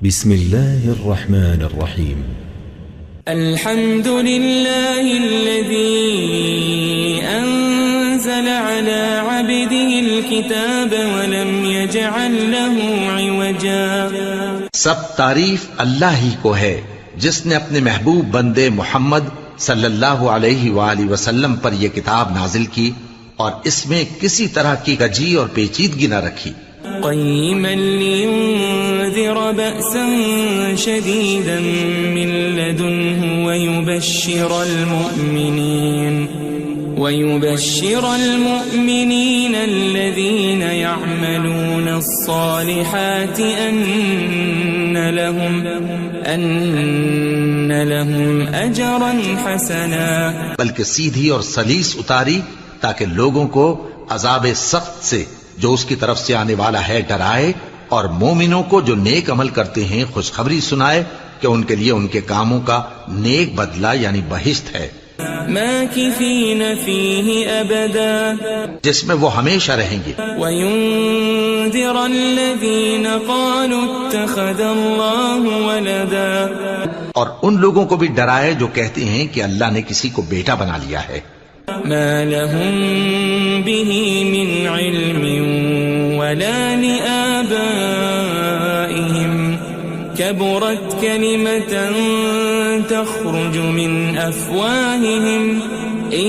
بسم الله الرحمن الرحيم الحمد لله الذي أنزل على عبده الكتاب ولم يجعل له عوجا سب تعریف اللہ ہی کو ہے جس نے اپنے محبوب بندے محمد صلی اللہ علیہ وآلہ وسلم پر یہ کتاب نازل کی اور اس میں کسی طرح کی کجی اور پیچیدگی نہ رکھی. قيما لينذر بأسا شديدا من لدنه ويبشر المؤمنين الذين يعملون الصالحات أن لهم أجرا حسنا. بلکہ سیدھی اور سلیس اتاری تاکہ لوگوں کو عذاب سخت سے جو اس کی طرف سے آنے والا ہے ڈرائے، اور مومنوں کو جو نیک عمل کرتے ہیں خوشخبری سنائے کہ ان کے لیے ان کے کاموں کا نیک بدلہ یعنی بہشت ہے، ماکثین فیہ ابدا، جس میں وہ ہمیشہ رہیں گے. وینذر الذین قالوا اتخذ اللہ ولدا، اور ان لوگوں کو بھی ڈرائے جو کہتے ہیں کہ اللہ نے کسی کو بیٹا بنا لیا ہے. ما لهم به من علم ولا لآبائهم كبرت كلمة تخرج من أفواههم إن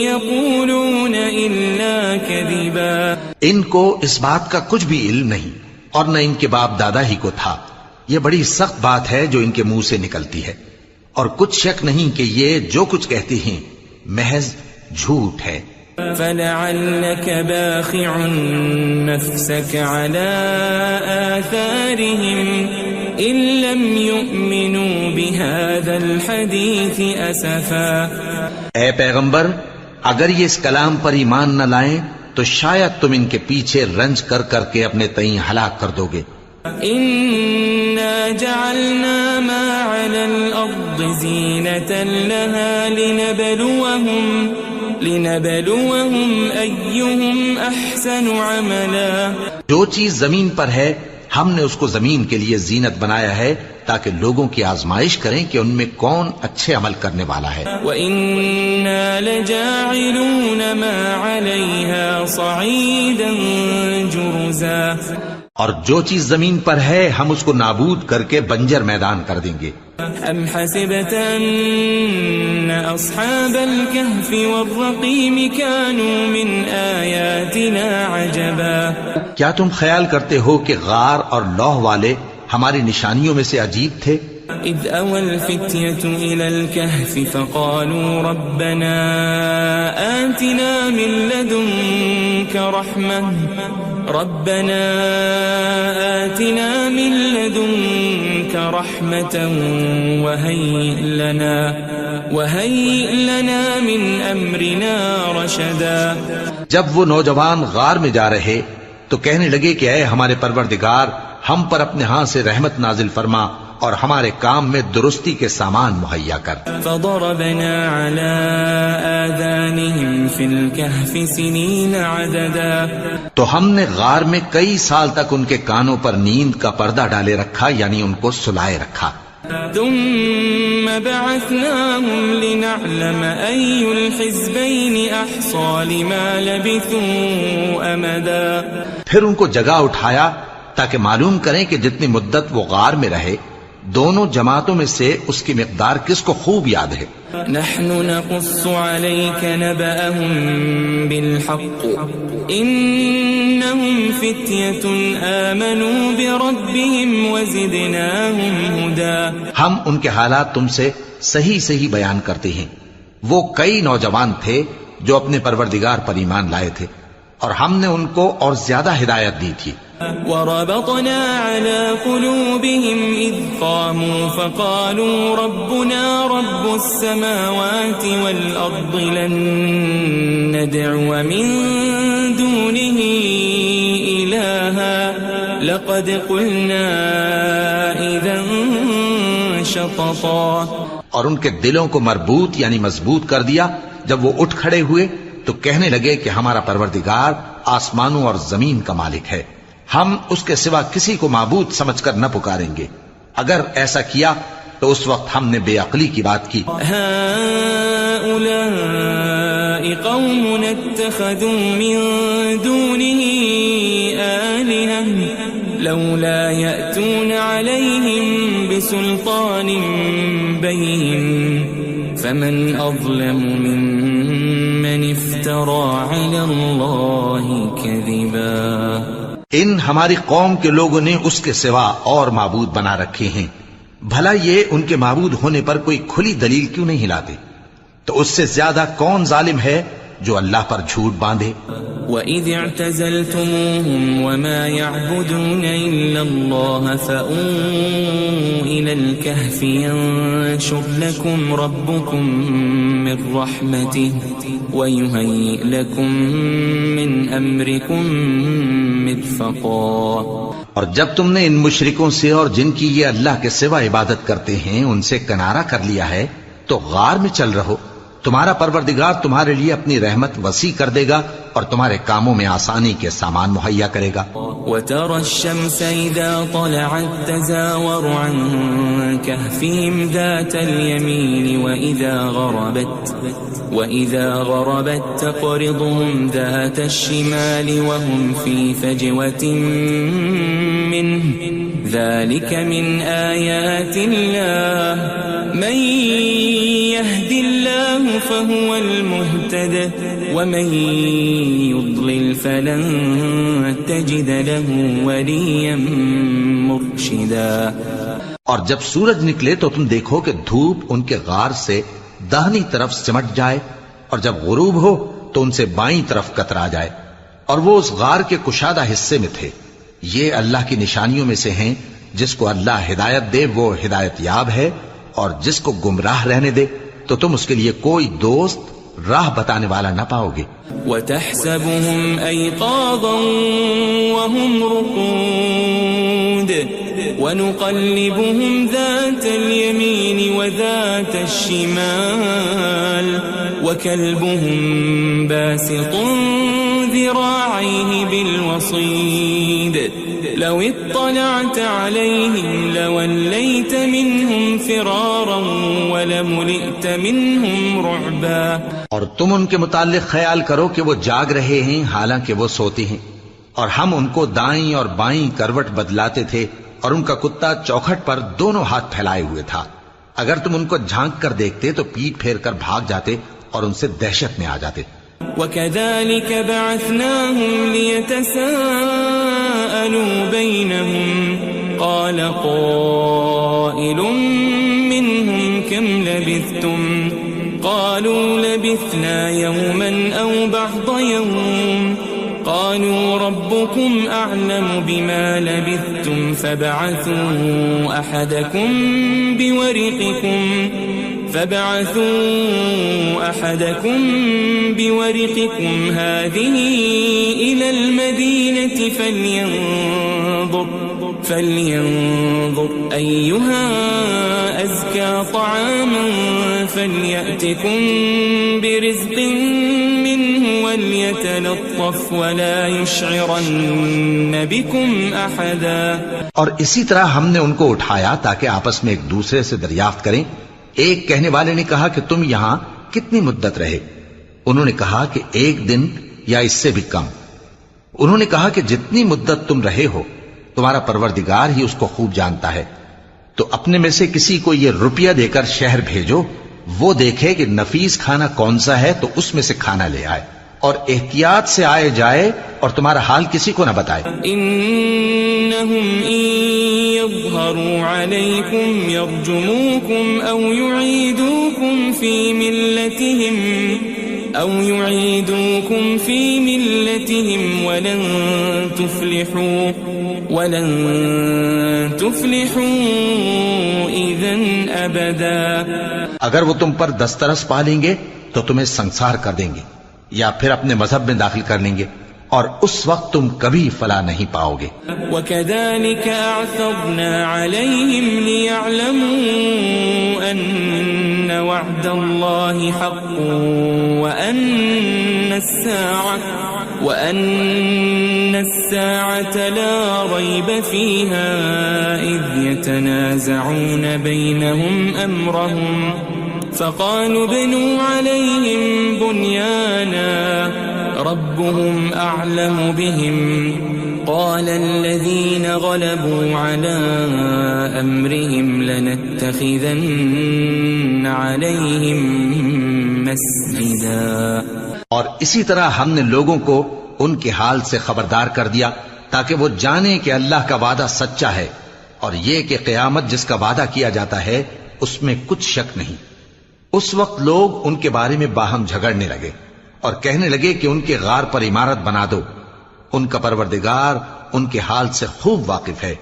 يقولون إلا كذبا. ان کو اس بات کا کچھ بھی علم نہیں اور نہ ان کے باپ دادا ہی کو تھا. یہ بڑی سخت بات ہے جو ان کے منہ سے نکلتی ہے، اور کچھ شک نہیں کہ یہ جو کچھ کہتے ہیں محض جھوٹ ہے. فلعلك باخع نفسك على آثارهم إن لم يؤمنوا بهذا الحديث أسفا. اے پیغمبر، اگر یہ اس کلام پر ایمان نہ لائیں تو شاید تم ان کے پیچھے رنج کر کر کے اپنے تئیں ہلاک کر دو گے. إنا جعلنا ما على الأرض زينة لها لنبلوهم أيهم أحسن عملا. جو چیز زمین پر ہے ہم نے اس کو زمین کے لیے زینت بنایا ہے تاکہ لوگوں کی آزمائش کریں کہ ان میں کون اچھے عمل کرنے والا ہے. وَإِنَّا لَجَاعِلُونَ مَا عَلَيْهَا صَعِيدًا جُرُزًا. اور جو چیز زمین پر ہے ہم اس کو نابود کر کے بنجر میدان کر دیں گے. ام حسبت ان اصحاب الكهف والرقيم كانوا من آیاتنا عجبا. کیا تم خیال کرتے ہو کہ غار اور لوح والے ہماری نشانیوں میں سے عجیب تھے؟ اذ اوى الفتية الى الكهف فقالوا ربنا آتنا من لدنك رحمة وهيئ لنا من أمرنا رشدا. جب وہ نوجوان غار میں جا رہے تو کہنے لگے کہ اے ہمارے پروردگار، ہم پر اپنے ہاں سے رحمت نازل فرما اور ہمارے کام میں درستی کے سامان مہیا کر. فضربنا على آذانهم في الكهف سنين عددا. تو ہم نے غار میں کئی سال تک ان کے کانوں پر نیند کا پردہ ڈالے رکھا، یعنی ان کو سلائے رکھا. ثم بعثناهم لنعلم أي الحزبين أحصى لما لبثوا أمدا. پھر ان کو جگہ اٹھایا تاکہ معلوم کریں کہ جتنی مدت وہ غار میں رہے دونوں جماعتوں میں سے اس کی مقدار کس کو خوب یاد ہے. نحن نقص عليك نبأهم بالحق إنهم فتية آمنوا بربهم وزدناهم هدى. ہم ان کے حالات تم سے صحیح بیان کرتے ہیں. وہ کئی نوجوان تھے جو اپنے پروردگار پر ایمان لائے تھے اور ہم نے ان کو اور زیادہ ہدایت دی تھی. وربطنا على قلوبهم إذ قاموا فقالوا ربنا رب السماوات والأرض لن ندعو من دونه إلها لقد قلنا إذا شططا. اور ان کے دلوں کو مربوط یعنی مضبوط کر دیا. جب وہ اٹھ کھڑے ہوئے تو کہنے لگے کہ ہمارا پروردگار آسمانوں اور زمین کا مالک ہے، ہم اس کے سوا کسی کو معبود سمجھ کر نہ پکاریں گے. اگر ایسا کیا تو اس وقت ہم نے بے عقلی کی بات کی. هؤلاء قوم اتخذوا من دونه آلهة لولا يأتون عليهم بسلطان بين فمن أظلم ممن افترى على الله كذبا. ان ہماری قوم کے لوگوں نے اس کے سوا اور معبود بنا رکھے ہیں. بھلا یہ ان کے معبود ہونے پر کوئی کھلی دلیل کیوں نہیں لاتے؟ تو اس سے زیادہ کون ظالم ہے جو اللہ پر جھوٹ باندھے؟ وَإِذِ اعْتَزَلْتُمُوهُمْ وَمَا يَعْبُدُونَ إِلَّا اللَّهَ فَأْوُوا إِلَى الْكَهْفِ يَنشُرْ لَكُمْ رَبُّكُمْ مِنْ رَحْمَتِهِ وَيُهَيِّئْ لَكُمْ مِنْ أَمْرِكُمْ مِرْفَقًا. اور جب تم نے ان مشرکوں سے اور جن کی یہ اللہ کے سوا عبادت کرتے ہیں ان سے کنارہ کر لیا ہے تو غار میں چل رہو. تمہارا پروردگار تمہارے لیے اپنی رحمت وسیع کر دے گا اور تمہارے کاموں میں آسانی کے سامان مہیا کرے گا. وَتَرَى الشَّمْسَ إِذَا طَلَعَتْ تَزَاوَرُ عَنْ كَهْفِهِمْ ذَاتَ الْيَمِينِ وَإِذَا غَرَبَتْ تَقْرِضُهُمْ ذَاتَ الشِّمَالِ وَهُمْ فِي فَجْوَةٍ مِّنْهُ ذَلِكَ مِنْ آيَاتِ اللَّهِ مَنْ يَهْدِ اللَّهُ فَهُوَ الْمُهْتَدِ وَمَنْ يُضْلِلْ فَلَنْ تَجِدَ لَهُ وَلِيًّا مُرْشِدًا. اور جب سورج نکلے تو تم دیکھو کہ دھوپ ان کے غار سے داہنی طرف سمٹ جائے اور جب غروب ہو تو ان سے بائیں طرف کترا جائے اور وہ اس غار کے کشادہ حصے میں تھے. یہ اللہ کی نشانیوں میں سے ہیں. جس کو اللہ ہدایت دے وہ ہدایت یاب ہے اور جس کو گمراہ رہنے دے تو تم اس کے لیے کوئی دوست راہ بتانے والا نہ پاؤ گے. وَتَحْسَبُهُمْ أَيْقَاظًا وَهُمْ رُقُودٌ وَنُقَلِّبُهُمْ ذَاتَ الْيَمِينِ وَذَاتَ الشِّمَالِ وَكَلْبُهُمْ بَاسِطٌ ذِرَاعَيْهِ بِالْوَصِيدِ لَوِ اطَّلَعْتَ عَلَيْهِمْ لَوَلَّيْتَ مِنْهُمْ فِرَارًا وَلَمُلِئْتَ مِنْهُمْ رُعْبًا. اور تم ان کے متعلق خیال کرو کہ وہ جاگ رہے ہیں حالانکہ وہ سوتے ہیں اور ہم ان کو دائیں اور بائیں کروٹ بدلاتے تھے اور ان کا کتا چوکھٹ پر دونوں ہاتھ پھیلائے ہوئے تھا. اگر تم ان کو جھانک کر دیکھتے تو پیٹ پھیر کر بھاگ جاتے اور ان سے دہشت میں آ جاتے. وَكَذَلِكَ بَعَثْنَاهُمْ لِيَتَسَاءَلُوا بَيْنَهُمْ قَالَ قَائِلٌ مِّنْهُمْ كَمْ لَبِثْتُمْ قَالُوا لَبِثْنَا يَوْمًا أَوْ بَعْضَ يَوْمٍ قَالُوا رَبُّكُمْ أَعْلَمُ بِمَا لَبِثْتُمْ فَابْعَثُوا أَحَدَكُمْ بِوَرِقِكُمْ هَذِهِ إِلَى الْمَدِينَةِ فَلْيَنظُرْ أَيُّهَا أَزْكَى طَعَامًا فَلْيَأْتِكُمْ بِرِزْقٍ مِّنْهُ وَلْيَتَلَطَّفْ وَلَا يُشْعِرَنَّ بِكُمْ أَحَدًا. اور اسی طرح ہم نے ان کو اٹھایا تاکہ آپس میں ایک دوسرے سے دریافت کریں. ایک کہنے والے نے کہا کہ تم یہاں کتنی مدت رہے؟ انہوں نے کہا کہ 1 دن یا اس سے بھی کم. انہوں نے کہا کہ جتنی مدت تم رہے ہو تمہارا پروردگار ہی اس کو خوب جانتا ہے. تو اپنے میں سے کسی کو یہ روپیہ دے کر شہر بھیجو، وہ دیکھے کہ نفیس کھانا کون سا ہے تو اس میں سے کھانا لے آئے اور احتیاط سے آئے جائے اور تمہارا حال کسی کو نہ بتائے. انہم ان یظہروا علیکم یرجموکم او یعیدوکم فی ملتہم ولن تفلحوا اذن ابدا. اگر وہ تم پر دسترس پا لیں گے تو تمہیں سنسار کر دیں گے یا پھر اپنے مذہب میں داخل کر لیں گے اور اس وقت تم کبھی فلاح نہیں پاؤ گے. وَكَذَلِكَ أَعْثَرْنَا عَلَيْهِمْ لِيَعْلَمُوا أَنَّ وَعْدَ اللَّهِ حَقٌّ وَأَنَّ وأن الساعة لا ريب فيها إذ يتنازعون بينهم أمرهم فقالوا ابنوا عليهم بنيانا ربهم أعلم بهم قال الذين غلبوا على أمرهم لنتخذن عليهم مسجدا. اور اسی طرح ہم نے لوگوں کو ان کے حال سے خبردار کر دیا تاکہ وہ جانیں کہ اللہ کا وعدہ سچا ہے اور یہ کہ قیامت جس کا وعدہ کیا جاتا ہے اس میں کچھ شک نہیں. اس وقت لوگ ان کے بارے میں باہم جھگڑنے لگے اور کہنے لگے کہ ان کے غار پر عمارت بنا دو. ان کا پروردگار ان کے حال سے خوب واقف ہے.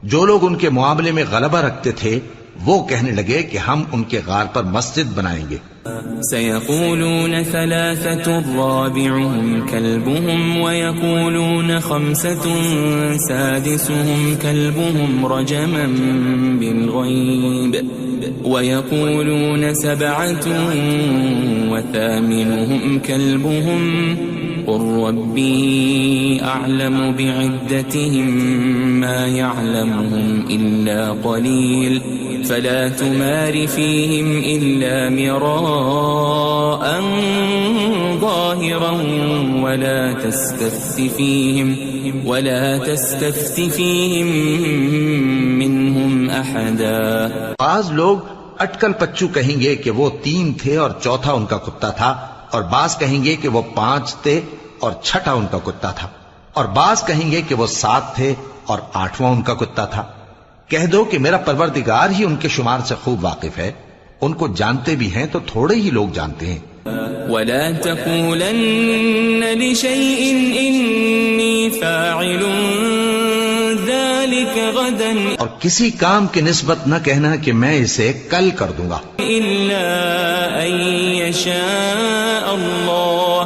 جو لوگ ان کے معاملے میں غلبہ رکھتے تھے وہ کہنے لگے کہ ہم ان کے غار پر مسجد بنائیں گے. سيقولون ثلاثة رابعهم كلبهم ويقولون خمسة سادسهم كلبهم رجما بالغيب ويقولون سبعة وثامنهم كلبهم قل ربي أعلم بعدتهم ما يعلمهم إلا قليل فلا تمار فيهم إلا مراء ظاهرا ولا تستفت فيهم منهم أحدا. بعض لوگ اٹکل پچو کہیں گے کہ وہ 3 تھے اور چوتھا ان کا کتا تھا، اور بعض کہیں گے کہ وہ 5 تھے اور چھٹا ان کا کتا تھا، اور بعض کہیں گے کہ وہ 7 تھے اور 8واں ان کا کتا تھا. کہہ دو کہ میرا پروردگار ہی ان کے شمار سے خوب واقف ہے. ان کو جانتے بھی ہیں تو تھوڑے ہی لوگ جانتے ہیں. ولا تقولن لشيء إني فاعل ذلك غدا اور کسی کام کی نسبت نہ کہنا کہ میں اسے کل کر دوں گا إلا أن يشاء الله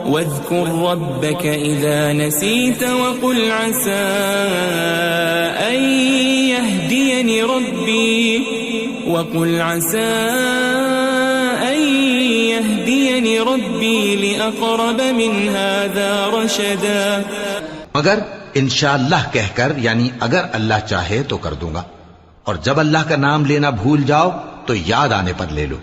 واذكر ربك إذا نسيت وقل عسى أن يهديني ربي لأقرب من هذا رشدا. مگر انشاءاللہ کہہ کر، یعنی اگر اللہ چاہے تو کر دوں گا، اور جب اللہ کا نام لینا بھول جاؤ تو یاد آنے پر لے لو،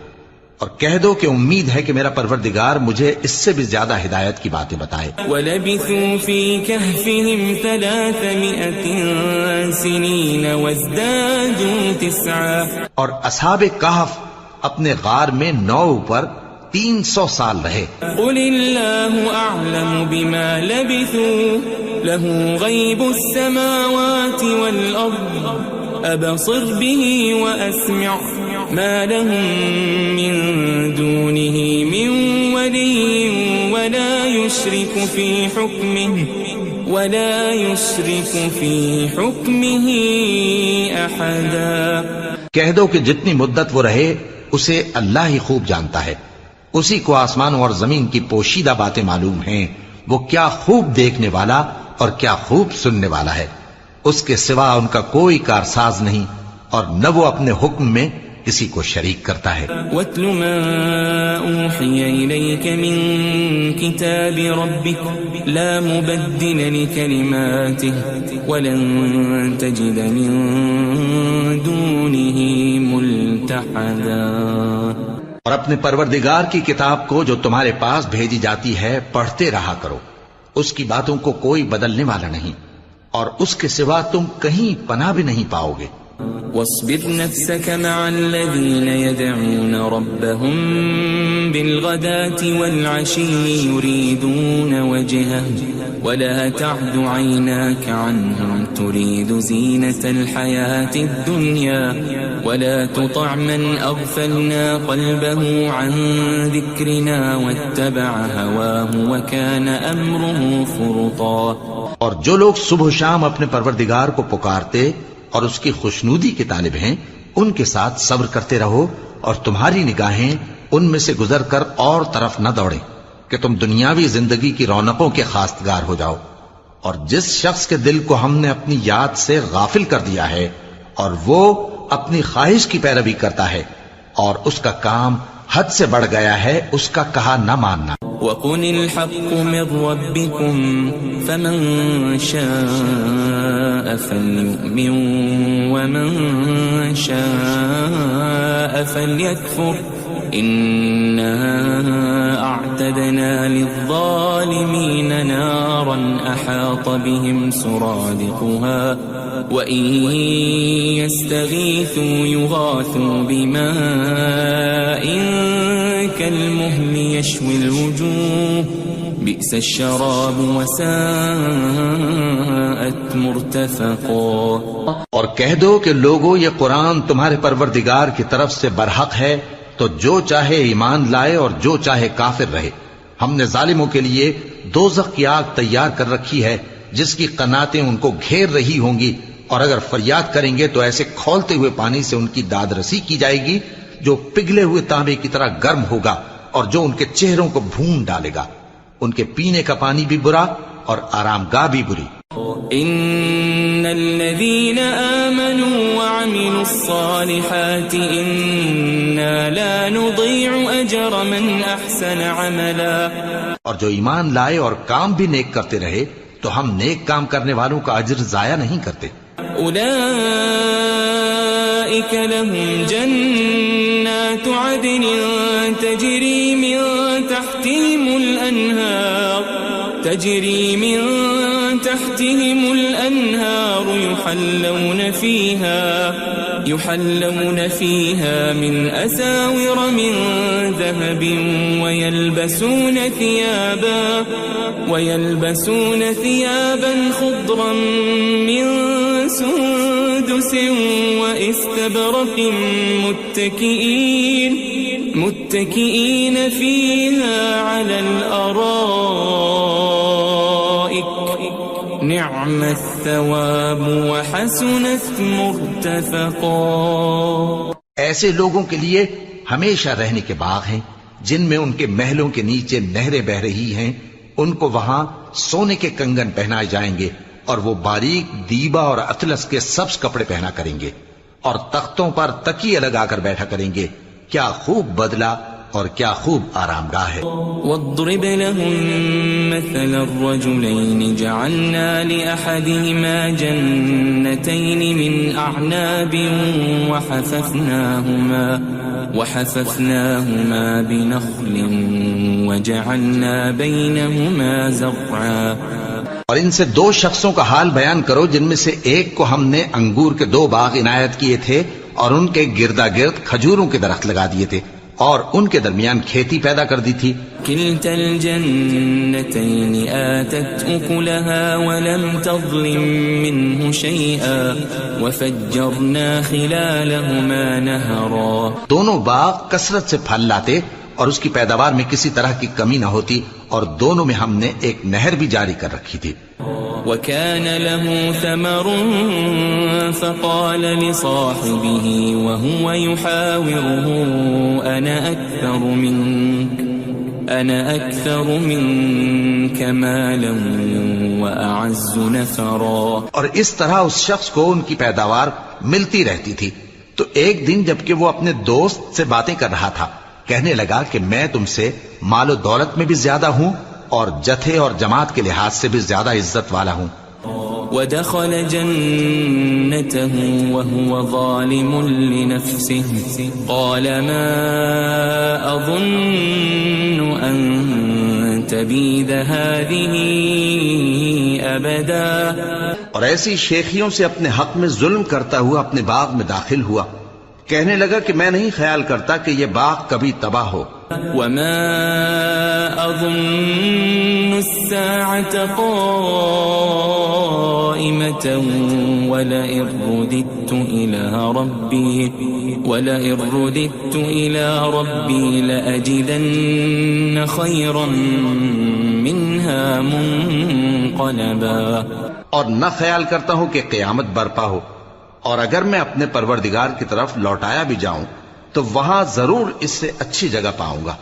اور کہہ دو کہ امید ہے کہ میرا پروردگار مجھے اس سے بھی زیادہ ہدایت کی باتیں بتائے. وَلَبِثُوا فِي كَهْفِهِمْ 300 سِنِينَ وَازْدَادُوا 9. اور اصحاب کہف اپنے غار میں 9 پر 300 سال رہے. قُلِ اللَّهُ أَعْلَمُ بِمَا لَبِثُوا لَهُ غَيْبُ السَّمَاوَاتِ وَالْأَرْضِ أَبْصِرْ بِهِ وَأَسْمِعْ مَا لَهُم مِّن دُونِهِ مِن وَلِيٍّ وَلَا يُشْرِكُ فِي حُكْمِهِ أَحَدًا. کہہ دو کہ جتنی مدت وہ رہے اسے اللہ ہی خوب جانتا ہے. اسی کو آسمانوں اور زمین کی پوشیدہ باتیں معلوم ہیں. وہ کیا خوب دیکھنے والا اور کیا خوب سننے والا ہے. اس کے سوا ان کا کوئی کارساز نہیں، اور نہ وہ اپنے حکم میں کسی کو شریک کرتا ہے. وَاتْلُ مَا أُوحِيَ إِلَيْكَ مِن كِتَابِ رَبِّكَ لَا مُبَدِّلَ لِكَلِمَاتِهِ وَلَن تَجِدَ مِن دُونِهِ مُلْتَحَدًا. اور اپنے پروردگار کی کتاب کو جو تمہارے پاس بھیجی جاتی ہے پڑھتے رہا کرو. اس کی باتوں کو کوئی بدلنے والا نہیں، اور اس کے سوا تم کہیں پناہ بھی نہیں پاؤ گے. واصبر نفسك مع الذين يدعون ربهم بالغداة والعشي يريدون وجهه ولا تعد عيناك عنهم تريد زينة الحياة الدنيا ولا تطع من أغفلنا قلبه عن ذكرنا واتبع هواه وكان أمره فرطا. اور جو لوگ صبح و شام اپنے پروردگار کو پکارتے اور اس کی خوشنودی کے طالب ہیں ان کے ساتھ صبر کرتے رہو، اور تمہاری نگاہیں ان میں سے گزر کر اور طرف نہ دوڑیں کہ تم دنیاوی زندگی کی رونقوں کے خواستگار ہو جاؤ. اور جس شخص کے دل کو ہم نے اپنی یاد سے غافل کر دیا ہے اور وہ اپنی خواہش کی پیروی کرتا ہے اور اس کا کام حد سے بڑھ گیا ہے، اس کا کہا نہ ماننا. وقل الحق من ربكم فمن شاء فليؤمن ومن شاء فليكفر إنا أعتدنا للظالمين نارا أحاط بهم سرادقها وإن يستغيثوا يغاثوا بماء كالمهل يشوي الوجوه بئس الشراب وساءت مرتفقا. اور کہہ دو کہ لوگو یہ قرآن تمہارے پروردگار کی طرف سے برحق ہے، تو جو چاہے ایمان لائے اور جو چاہے کافر رہے. ہم نے ظالموں کے لیے دوزخ کی آگ تیار کر رکھی ہے جس کی قناتیں ان کو گھیر رہی ہوں گی، اور اگر فریاد کریں گے تو ایسے کھولتے ہوئے پانی سے ان کی داد رسی کی جائے گی جو پگھلے ہوئے تانبے کی طرح گرم ہوگا اور جو ان کے چہروں کو بھون ڈالے گا. ان کے پینے کا پانی بھی برا اور آرام گاہ بھی بری. ان الذين آمنوا وعملوا الصالحات انا لا نضيع اجر من احسن عملا. اور جو ایمان لائے اور کام بھی نیک کرتے رہے تو ہم نیک کام کرنے والوں کا اجر ضائع نہیں کرتے. اولئك لهم جنات عدن تجري من تحتهم الأنهار يحلون فيها من أساور من ذهب ويلبسون ثيابا خضرا من سندس واستبرق متكئين فيها على الأرائك نعم الثواب وحسنت مرتفقا. ایسے لوگوں کے لیے ہمیشہ رہنے کے باغ ہیں جن میں ان کے محلوں کے نیچے نہریں بہ رہی ہیں. ان کو وہاں سونے کے کنگن پہنائے جائیں گے اور وہ باریک دیبا اور اطلس کے سبز کپڑے پہنا کریں گے اور تختوں پر تکیے لگا کر بیٹھا کریں گے. کیا خوب بدلہ اور کیا خوب آرام گاہ ہے. واضرب لهم مثل الرجلين جعلنا لأحدهما جنتين من أعناب وحففناهما بنخل وجعلنا بينهما زرعا. اور ان سے دو شخصوں کا حال بیان کرو جن میں سے ایک کو ہم نے انگور کے 2 باغ عنایت کیے تھے اور ان کے گردا گرد کھجوروں کے درخت لگا دیے تھے اور ان کے درمیان کھیتی پیدا کر دی تھی. كلتا الجنتين آتت أكلها ولم تظلم منه شيئا وفجرنا خلالهما نهرا. دونوں باغ کثرت سے پھل لاتے اور اس کی پیداوار میں کسی طرح کی کمی نہ ہوتی اور دونوں میں ہم نے ایک نہر بھی جاری کر رکھی تھی. وكان له ثمر فقال لصاحبه وهو يحاوره أنا أكثر منك مالا وأعز نفرا. اور اس طرح اس شخص کو ان کی پیداوار ملتی رہتی تھی. تو ایک دن جبکہ وہ اپنے دوست سے باتیں کر رہا تھا کہنے لگا کہ میں تم سے مال و دولت میں بھی زیادہ ہوں اور جتھے اور جماعت کے لحاظ سے بھی زیادہ عزت والا ہوں. ودخل جنته وهو ظالم لنفسه قال ما أظن أن تبيد هذه أبدا. اور ایسی شیخیوں سے اپنے حق میں ظلم کرتا ہوا اپنے باغ میں داخل ہوا. کہنے لگا کہ میں نہیں خیال کرتا کہ یہ باغ کبھی تباہ ہو. وما أظن الساعة قائمة ولئن رددت إلى ربي لأجدن خيرا منها منقلبا. اور نہ خیال کرتا ہوں کہ قیامت برپا ہو اور اگر میں اپنے پروردگار کی طرف لوٹایا بھی جاؤں تو وہاں ضرور اس سے اچھی جگہ پاؤں گا.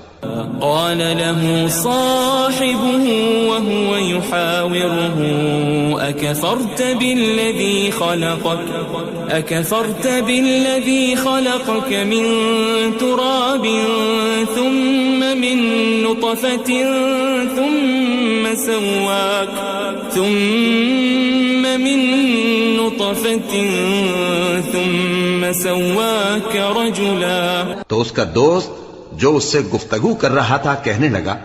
قال له صاحبه وهو يحاوره أكفرت بالذي خلقك من تراب ثم من نطفة ثم سواك رجلا. تو اس کا دوست جو اس سے گفتگو کر رہا تھا کہنے لگا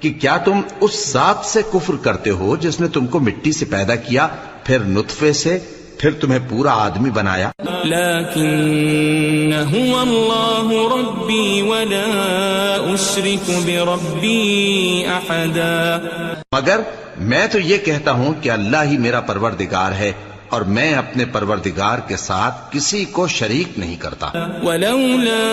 کہ کیا تم اس ذات سے کفر کرتے ہو جس نے تم کو مٹی سے پیدا کیا، پھر نطفے سے، پھر تمہیں پورا آدمی بنایا. لیکن هو اللہ ربی ولا اشرک بربی احدا. مگر میں تو یہ کہتا ہوں کہ اللہ ہی میرا پروردگار ہے اور میں اپنے پروردگار کے ساتھ کسی کو شریک نہیں کرتا. ولولا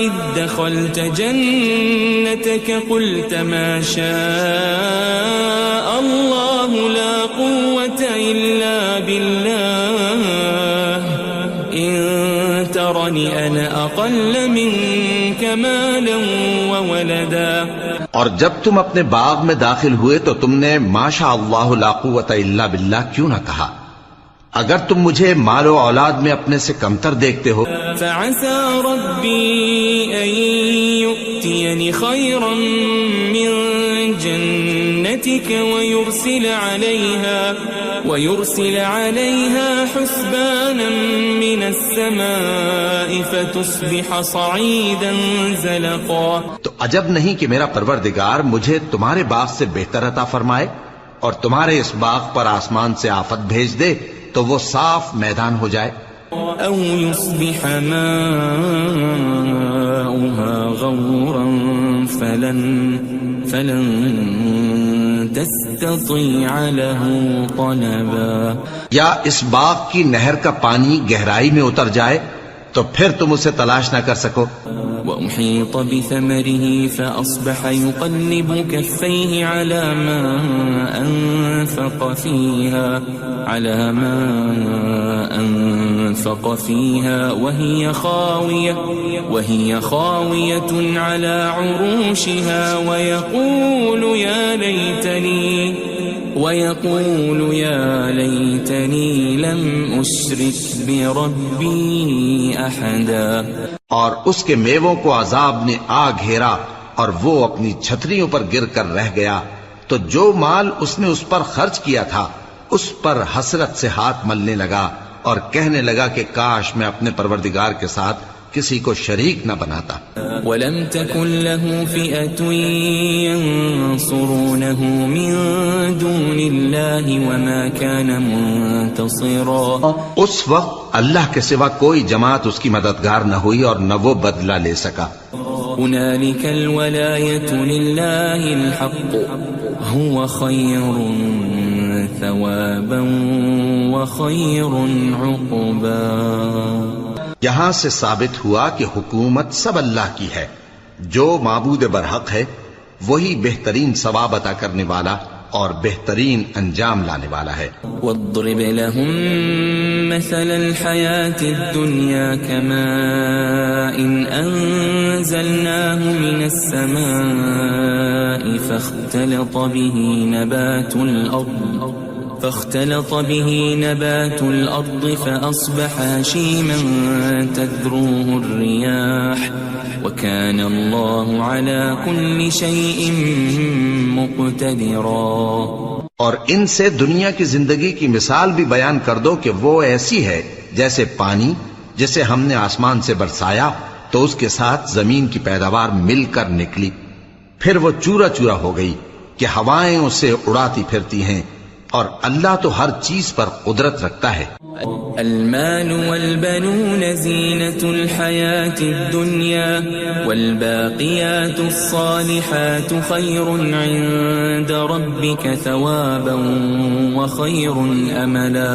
اذ دخلت جنتك قلت ما شاء الله لا قوة الا بالله ان ترني انا اقل منك مالا وولدا. اور جب تم اپنے باغ میں داخل ہوئے تو تم نے ما شاء اللہ لا قوت الا باللہ کیوں نہ کہا؟ اگر تم مجھے مال و اولاد میں اپنے سے کمتر دیکھتے ہو. فعسى ربي أن يؤتيني خيرا من جنتك ويرسل عليها حسبانا من السماء فتصبح صعيدا زلقا. تو عجب نہیں کہ میرا پروردگار مجھے تمہارے باغ سے بہتر عطا فرمائے اور تمہارے اس باغ پر آسمان سے آفت بھیج دے تو وہ صاف میدان ہو جائے. او يصبح ماؤها غورا فلن تستطيع له طلبا. یا اس باغ کی نہر کا پانی گہرائی میں اتر جائے تو پھر تم اسے تلاش نہ کر سکو. وأحيط بثمره فأصبح يقلب كفيه على ما أنفق فيها وهي خاوية على عروشها ويقول يا ليتني لم أشرك بربي أحدا. اور اس کے میووں کو عذاب نے آ گھیرا اور وہ اپنی چھتریوں پر گر کر رہ گیا. تو جو مال اس نے اس پر خرچ کیا تھا اس پر حسرت سے ہاتھ ملنے لگا اور کہنے لگا کہ کاش میں اپنے پروردگار کے ساتھ کسی کو شریک نہ بناتا. وَلَمْ تَكُنْ لَهُ فِئَةٌ يَنْصُرُونَهُ مِنْ دُونِ اللَّهِ وَمَا كَانَ مُنْتَصِرًا. اس وقت اللہ کے سوا کوئی جماعت اس کی مددگار نہ ہوئی اور نہ وہ بدلہ لے سکا. هُنَالِكَ الْوَلَایَةُ لِلَّهِ الْحَقُّ هُوَ خَيْرٌ ثَوَابًا وَخَيْرٌ عُقْبًا. یہاں سے ثابت ہوا کہ حکومت سب اللہ کی ہے. جو معبود برحق ہے وہی بہترین ثواب عطا کرنے والا اور بہترین انجام لانے والا ہے. وَاضْرِبْ لَهُم مَّثَلَ الْحَيَاةِ الدُّنْيَا كَمَاءٍ أَنزَلْنَاهُ مِنَ السَّمَاءِ فاختلط به نبات الأرض فأصبح هشيما تذروه الرياح وكان الله على كل شيء مقتدرا. اور ان سے دنیا کی زندگی کی مثال بھی بیان کر دو کہ وہ ایسی ہے جیسے پانی جسے ہم نے آسمان سے برسایا تو اس کے ساتھ زمین کی پیداوار مل کر نکلی، پھر وہ چورا چورا ہو گئی کہ ہوائیں اسے اڑاتی پھرتی ہیں، اور اللہ تو ہر چیز پر قدرت رکھتا ہے. المال والبنون زینة الحیاة الدنیا والباقیات الصالحات خیر عند ربک ثوابا وخیر املا.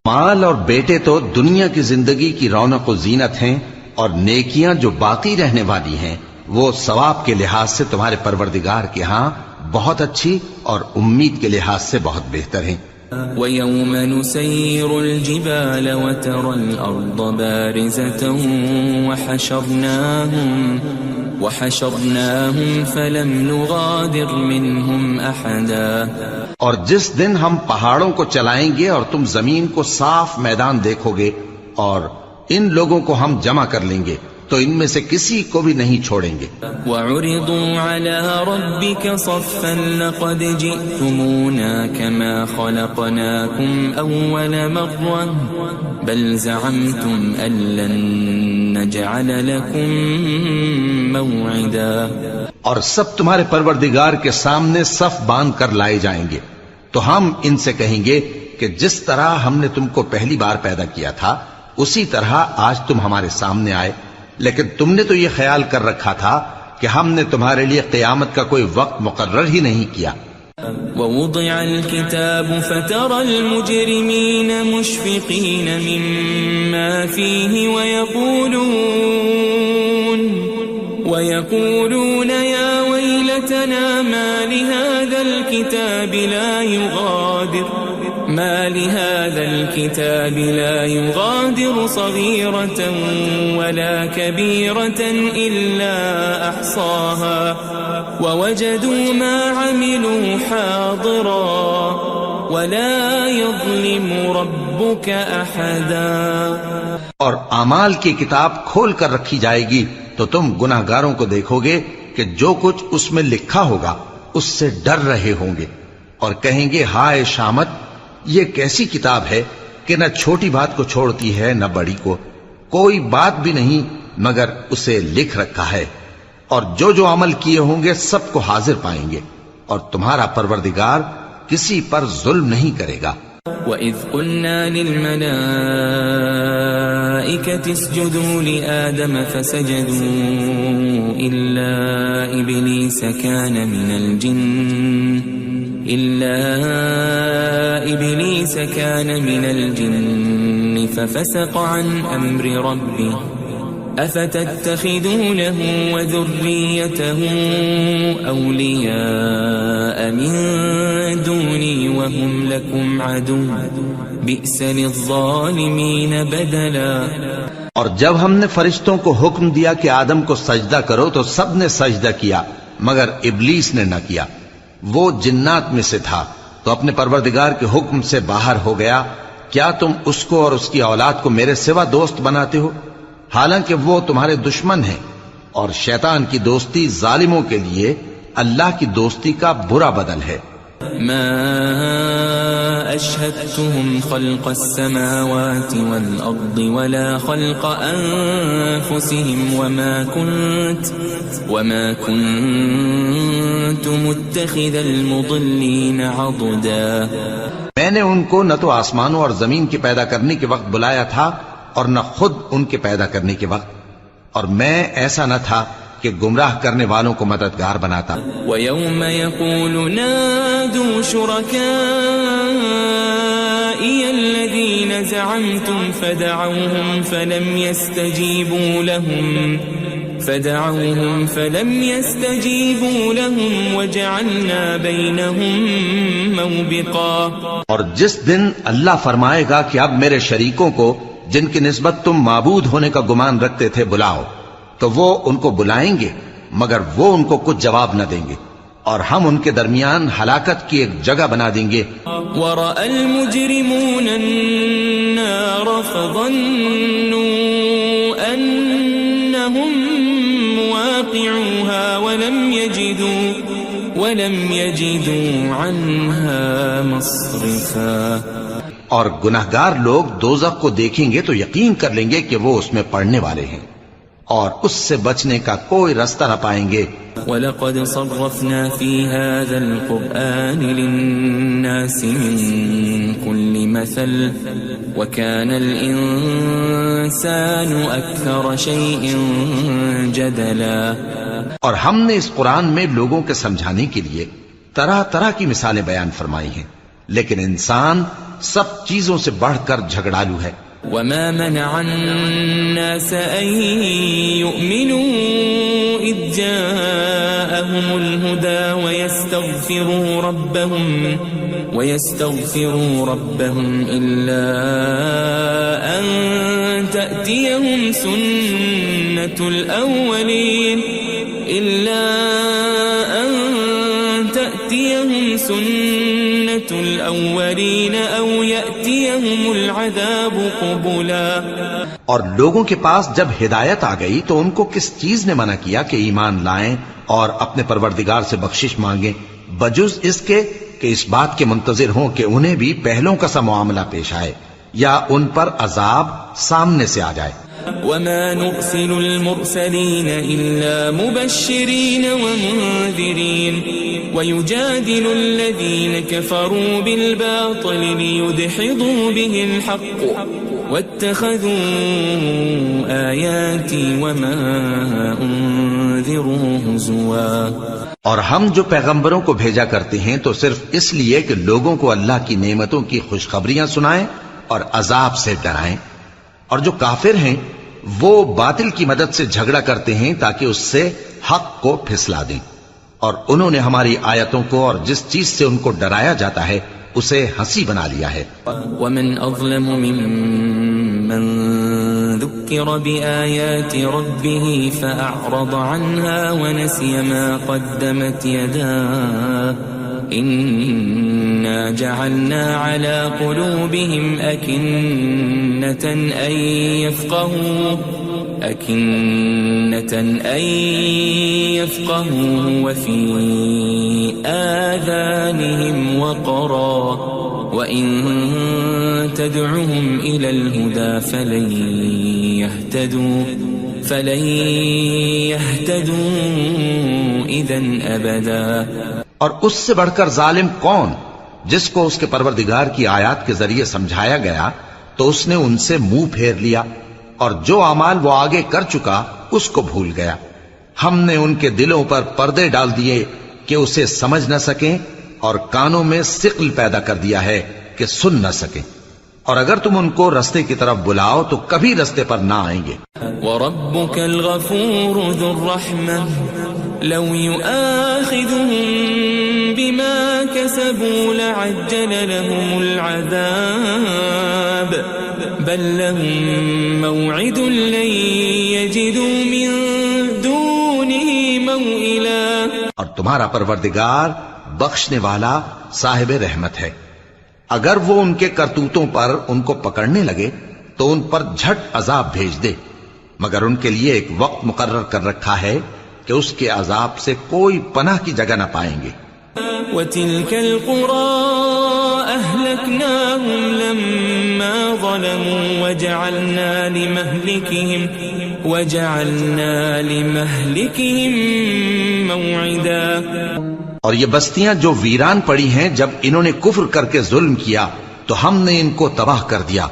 مال اور بیٹے تو دنیا کی زندگی کی رونق و زینت ہیں، اور نیکیاں جو باقی رہنے والی ہیں وہ ثواب کے لحاظ سے تمہارے پروردگار کے ہاں بہت اچھی اور امید کے لحاظ سے بہت بہتر ہیں. ويوم نسير الجبال وترى الأرض بارزة وحشرناهم فلم نغادر منهم أحدا. اور جس دن ہم پہاڑوں کو چلائیں گے اور تم زمین کو صاف میدان دیکھو گے اور ان لوگوں کو ہم جمع کر لیں گے تو ان میں سے کسی کو بھی نہیں چھوڑیں گے. وَعُرِضُوا عَلَى رَبِّكَ صَفًّا لَقَدْ جِئْتُمُونَا كَمَا خَلَقْنَاكُمْ أَوَّلَ مَرَّةٍ بَلْ زَعَمْتُمْ أَن لَّن نَّجْعَلَ لَكُم مَّوْعِدًا. اور سب تمہارے پروردگار کے سامنے صف باندھ کر لائے جائیں گے تو ہم ان سے کہیں گے کہ جس طرح ہم نے تم کو پہلی بار پیدا کیا تھا اسی طرح آج تم ہمارے سامنے آئے، لیکن تم نے تو یہ خیال کر رکھا تھا کہ ہم نے تمہارے لیے قیامت کا کوئی وقت مقرر ہی نہیں کیا. ووضع الكتاب فترى المجرمين مشفقين مما فيه ويقولون يا ويلتنا ما لهذا الكتاب لا يغادر صغيرة ولا كبيرة إلا أحصاها ووجدوا ما عملوا حاضرا ولا يظلم ربك أحدا. اور اعمال کی کتاب کھول کر رکھی جائے گی تو تم گناہگاروں کو دیکھو گے کہ جو کچھ اس میں لکھا ہوگا اس سے ڈر رہے ہوں گے اور کہیں گے ہائے شامت، یہ کیسی کتاب ہے کہ نہ چھوٹی بات کو چھوڑتی ہے نہ بڑی کو، کوئی بات بھی نہیں مگر اسے لکھ رکھا ہے، اور جو عمل کیے ہوں گے سب کو حاضر پائیں گے، اور تمہارا پروردگار کسی پر ظلم نہیں کرے گا. وَإِذْ قُلْنَا لِلْمَلَائِكَةِ اسْجُدُوا لِآدَمَ فَسَجَدُوا إِلَّا إِبْلِيسَ كَانَ مِنَ الْجِنِّ فَفَسَقَ عَنْ أَمْرِ رَبِّهِ أَفَتَتَّخِذُونَهُ وَذُرِّيَّتَهُ أَوْلِيَاءَ مِن دُونِي وَهُمْ لَكُمْ عَدُوٌّ بِئْسَ لِلظَّالِمِينَ بَدَلًا. اور جب ہم نے فرشتوں کو حکم دیا کہ آدم کو سجدہ کرو تو سب نے سجدہ کیا مگر ابلیس نے نہ کیا، وہ جنات میں سے تھا تو اپنے پروردگار کے حکم سے باہر ہو گیا. کیا تم اس کو اور اس کی اولاد کو میرے سوا دوست بناتے ہو حالانکہ وہ تمہارے دشمن ہیں، اور شیطان کی دوستی ظالموں کے لیے اللہ کی دوستی کا برا بدل ہے. ما أشهدتهم خلق السماوات والأرض ولا خلق أنفسهم وما كنت متخذ المضلين عضدا. میں نے ان کو نہ تو آسمانوں اور زمین کے پیدا کرنے کے وقت بلایا تھا اور نہ خود ان کے پیدا کرنے کے وقت، اور میں ایسا نہ تھا کہ گمراہ کرنے والوں کو مددگار بناتا. وَيَوْمَ يَقُولُ نَادُوا شُرَكَائِيَ الَّذِينَ زَعَمْتُمْ فَدَعَوْهُمْ فَلَمْ يَسْتَجِيبُوا لَهُمْ وَجَعَلْنَا بَيْنَهُمْ مَوْبِقًا. اور جس دن اللہ فرمائے گا کہ اب میرے شریکوں کو جن کی نسبت تم معبود ہونے کا گمان رکھتے تھے بلاؤ، تو وہ ان کو بلائیں گے مگر وہ ان کو کچھ جواب نہ دیں گے، اور ہم ان کے درمیان ہلاکت کی ایک جگہ بنا دیں گے. وَرَأَى الْمُجْرِمُونَ النَّارَ فَظَنُّوا أَنَّهُمْ مُوَاقِعُوهَا وَلَمْ يَجِدُوا عَنْهَا مَصْرِفًا. اور گناہگار لوگ دوزخ کو دیکھیں گے تو یقین کر لیں گے کہ وہ اس میں پڑنے والے ہیں اور اس سے بچنے کا کوئی رستہ نہ پائیں گے. وَلَقَدْ صَرَّفْنَا فِي هَذَا الْقُرْآنِ لِلنَّاسِ مِنْ كُلِّ مَثَلٍ وَكَانَ الْإِنسَانُ أَكْثَرَ شَيْءٍ جَدَلًا. اور ہم نے اس قرآن میں لوگوں کے سمجھانے کے لیے طرح طرح کی مثالیں بیان فرمائی ہیں، لیکن انسان سب چیزوں سے بڑھ کر جھگڑالو ہے. وَمَا مَنَعَ النَّاسَ أَن يُؤْمِنُوا إِذْ جَاءَهُمُ جاءهم الهدى ويستغفروا ربهم إلا أن تأتيهم سنة الأولين أو يأتيهم العذاب قبلا. اور لوگوں کے پاس جب ہدایت آ گئی تو ان کو کس چیز نے منع کیا کہ ایمان لائیں اور اپنے پروردگار سے بخشش مانگیں بجز اس کے کہ اس بات کے منتظر ہوں کہ انہیں بھی پہلوں کا سا معاملہ پیش آئے یا ان پر عذاب سامنے سے آ جائے. وما نرسل المرسلين إلا مبشرين ومنذرين ويجادل الذين كفروا بالباطل ليدحضوا به الحق واتخذوا آياتي وما أنذروا هزوا. اور ہم جو پیغمبروں کو بھیجا کرتے ہیں تو صرف اس لیے کہ لوگوں کو اللہ کی نعمتوں کی خوشخبریاں سنائیں اور عذاب سے ڈرائیں. اور جو کافر ہیں وہ باطل کی مدد سے جھگڑا کرتے ہیں تاکہ اس سے حق کو پھسلا دیں. اور انہوں نے ہماری آیتوں کو اور جس چیز سے ان کو ڈرایا جاتا ہے اسے ہنسی بنا لیا ہے. ومن اظلم ممن ذكر بآيات ربه فأعرض عنها ونسي ما قدمت يداه إنا جعلنا على قلوبهم أكنة أن يفقهوه وفي آذانهم وقرا وإن تدعهم إلى الهدى فلن يهتدوا إذن أبدا. اور اس سے بڑھ کر ظالم کون جس کو اس کے پروردگار کی آیات کے ذریعے سمجھایا گیا تو اس نے ان سے منہ پھیر لیا اور جو اعمال وہ آگے کر چکا اس کو بھول گیا. ہم نے ان کے دلوں پر پردے ڈال دیے کہ اسے سمجھ نہ سکیں اور کانوں میں ثقل پیدا کر دیا ہے کہ سن نہ سکیں. اور اگر تم ان کو رستے کی طرف بلاؤ تو کبھی رستے پر نہ آئیں گے. وَرَبُّكَ الْغَفُورُ ذُو الرَّحْمَةِ لَوْ يُؤَاخِذُهُم بِمَا كَسَبُوا لَعَجَّلَ لَهُمُ الْعَذَابَ بَل لَّهُم مَّوْعِدٌ لَّن يَجِدُوا مِن دُونِهِ مَوْئِلًا. اور تمہارا پروردگار بخشنے والا صاحب رحمت ہے. اگر وہ ان کے کرتوتوں پر ان کو پکڑنے لگے تو ان پر جھٹ عذاب بھیج دے مگر ان کے لیے ایک وقت مقرر کر رکھا ہے کہ اس کے عذاب سے کوئی پناہ کی جگہ نہ پائیں گے. وَتِلْكَ الْقُرَىٰ أَهْلَكْنَاهُمْ لَمَّا ظَلَمُوا وَجَعَلْنَا لِمَهْلِكِهِمْ مَوْعِدًا. اور یہ بستیاں جو ویران پڑی ہیں جب انہوں نے کفر کر کے ظلم کیا تو ہم نے ان کو تباہ کر دیا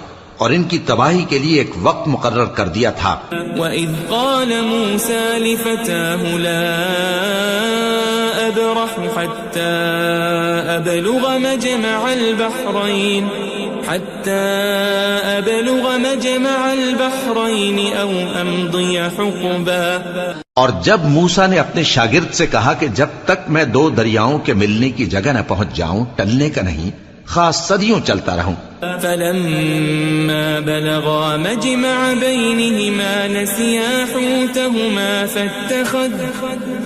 اور ان کی تباہی کے لیے ایک وقت مقرر کر دیا تھا. وَإِذْ قَالَ مُوسَى لِفَتَاهُ لَا أَبْرَحُ حَتَّى أَبْلُغَ مَجْمَعَ الْبَحْرَيْنِ أَوْ أَمْضِيَ حُقُبًا. اور جب موسیٰ نے اپنے شاگرد سے کہا کہ جب تک میں دو دریاؤں کے ملنے کی جگہ نہ پہنچ جاؤں ٹلنے کا نہیں خاص صدیوں چلتا رہوں. فَلَمَّا بَلَغَا مَجْمَعَ بَيْنِهِمَا نَسِيَا حُوتَهُمَا